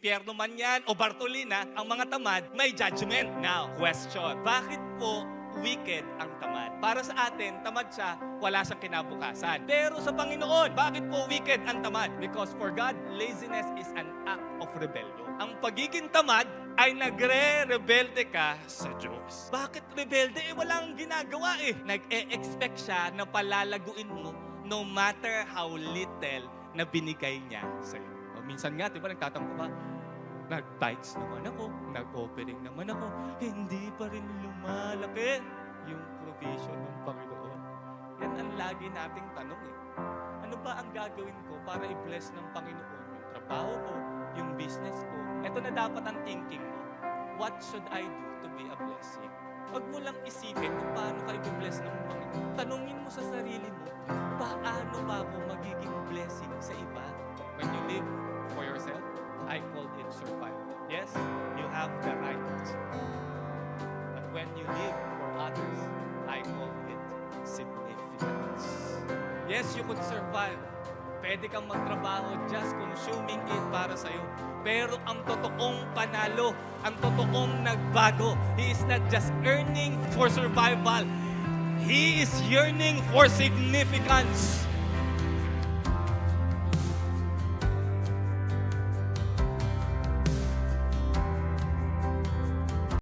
impyerno man yan o Bartolina, ang mga tamad may judgment. Now, question, bakit po wicked ang tamad? Para sa atin, tamad siya, wala siyang kinabukasan. Pero sa Panginoon, bakit po wicked ang tamad? Because for God, laziness is an act of rebellion. Ang pagiging tamad ay nagre-rebelde ka sa Diyos. Bakit rebelde? Walang ginagawa eh. Nag-e-expect siya na palalaguin mo no matter how little na binigay niya sa'yo. O minsan nga, di ba, nagtatampo ka, nag-tithes naman ako, nag-offering naman ako, hindi pa rin lumalaki yung provision ng Panginoon. Yan ang lagi nating tanong eh. Ano ba ang gagawin ko para i-bless ng Panginoon yung trabaho ko, yung business ko? Ito na dapat ang thinking mo. What should I do to be a blessing? Huwag mo lang isipin kung paano ka i-bless ng Panginoon. Tanungin mo sa sarili mo, paano ba ako magiging blessing sa iba? When you live for yourself, I call it survival. Yes, you have the right to survive. But when you live for others, I call it significance. Yes, you could survive. Pwede kang magtrabaho just consuming it para sa'yo. Pero ang totoong panalo, ang totoong nagbago, he is not just earning for survival. He is yearning for significance.